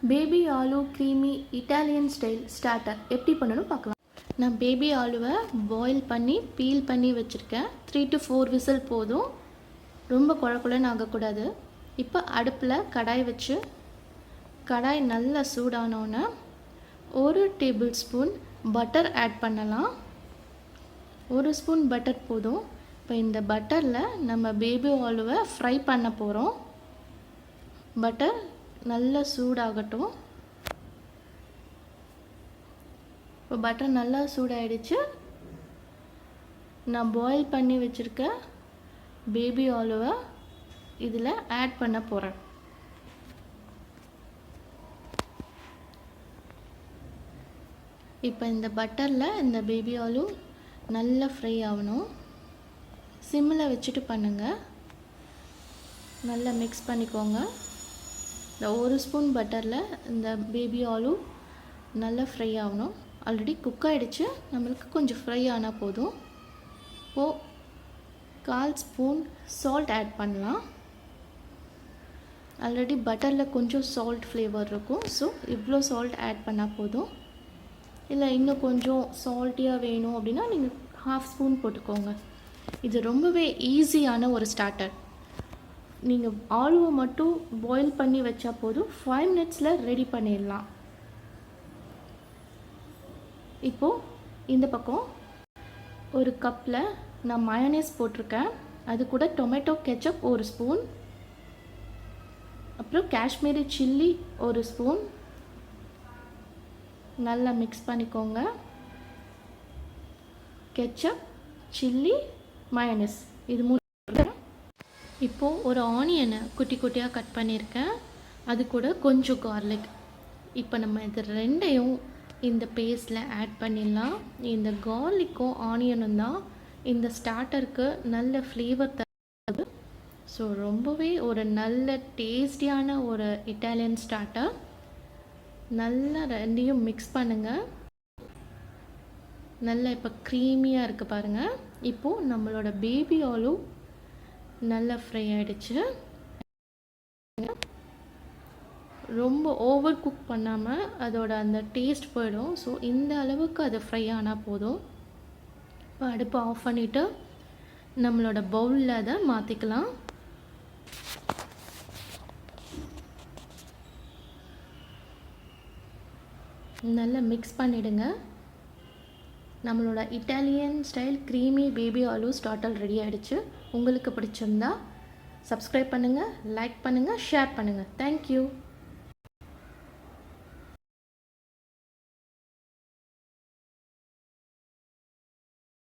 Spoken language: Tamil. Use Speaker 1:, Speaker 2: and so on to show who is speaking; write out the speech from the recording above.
Speaker 1: Baby aloo creamy Italian style starter எப்படி பண்ணணும் பார்க்கலாம். நான் பேபி ஆலுவை பாயில் பண்ணி பீல் பண்ணி வச்சுருக்கேன். 3 to 4 விசில் போதும், ரொம்ப குழக்குழன்னு ஆகக்கூடாது. இப்போ அடுப்பில் கடாய் வச்சு கடாய் நல்லா சூடானோன்னே 1 டேபிள் ஸ்பூன் பட்டர் ஆட் பண்ணலாம். 1 ஸ்பூன் பட்டர் போதும். இப்போ இந்த பட்டரில் நம்ம பேபி ஆலுவை ஃப்ரை பண்ண போகிறோம். பட்டர் நல்லா சூடாகட்டும். இப்போ பட்டர் நல்லா சூடாயிடுச்சு. நான் பாயில் பண்ணி வச்சுருக்க பேபி ஆலுவை இதில் ஆட் பண்ண போகிறேன். இப்போ இந்த பட்டரில் இந்த பேபி ஆலு நல்லா ஃப்ரை ஆகணும். சிம்மில் வச்சுட்டு பண்ணுங்கள். நல்லா மிக்ஸ் பண்ணிக்கோங்க. இந்த 1 ஸ்பூன் பட்டரில் இந்த பேபி ஆலு நல்லா ஃப்ரை ஆகணும். ஆல்ரெடி குக் ஆகிடுச்சு, நம்மளுக்கு கொஞ்சம் ஃப்ரை ஆனால் போதும். இப்போது 1/4 ஸ்பூன் சால்ட் ஆட் பண்ணலாம். ஆல்ரெடி பட்டரில் கொஞ்சம் சால்ட் ஃப்ளேவர் இருக்கும், ஸோ இவ்வளோ சால்ட் ஆட் பண்ணால் போதும். இல்லை இன்னும் கொஞ்சம் சால்ட்டியாக வேணும் அப்படின்னா நீங்கள் 1/2 ஸ்பூன் போட்டுக்கோங்க. இது ரொம்பவே ஈஸியான ஒரு ஸ்டார்டர். நீங்கள் ஆலுவை மட்டும் பாயில் பண்ணி வச்சா போதும், 5 மினிட்ஸில் ரெடி பண்ணிடலாம். இப்போது இந்த பக்கம் ஒரு கப்பில் நான் மயோனைஸ் போட்டிருக்கேன். அது கூட டொமேட்டோ கெச்சப் 1 ஸ்பூன், அப்புறம் காஷ்மீரி சில்லி 1 ஸ்பூன். நல்லா மிக்ஸ் பண்ணிக்கோங்க. கெச்சப், சில்லி, மயோனைஸ் இது 3. இப்போது ஒரு ஆனியனை குட்டி குட்டியாக கட் பண்ணியிருக்கேன். அது கூட கொஞ்சம் கார்லிக். இப்போ நம்ம இது ரெண்டையும் இந்த பேஸ்ட்டில் ஆட் பண்ணிடலாம். இந்த கார்லிக்கும் ஆனியனும் தான் இந்த ஸ்டார்டருக்கு நல்ல ஃப்ளேவர் தருது. ஸோ ரொம்பவே ஒரு நல்ல டேஸ்டியான ஒரு இட்டாலியன் ஸ்டார்டர். நல்லா ரெண்டையும் மிக்ஸ் பண்ணுங்கள். நல்லா இப்போ க்ரீமியாக இருக்குது பாருங்கள். இப்போது நம்மளோட பேபி ஆலு நல்லா ஃப்ரை ஆகிடுச்சு. ரொம்ப ஓவர் குக் பண்ணாமல் அதோட அந்த டேஸ்ட் போயிடும். ஸோ இந்த அளவுக்கு அது ஃப்ரை ஆனால் போதும். இப்போ அடுப்பை ஆஃப் பண்ணிவிட்டு நம்மளோட பவுலில் அதை மாற்றிக்கலாம். நல்லா மிக்ஸ் பண்ணிவிடுங்க. நம்மளோட Italian style creamy baby aloo starter ready ஆகிடுச்சு. உங்களுக்கு பிடிச்சிருந்தா சப்ஸ்கிரைப் பண்ணுங்கள், லைக் பண்ணுங்கள், ஷேர் பண்ணுங்கள். தேங்க்யூ.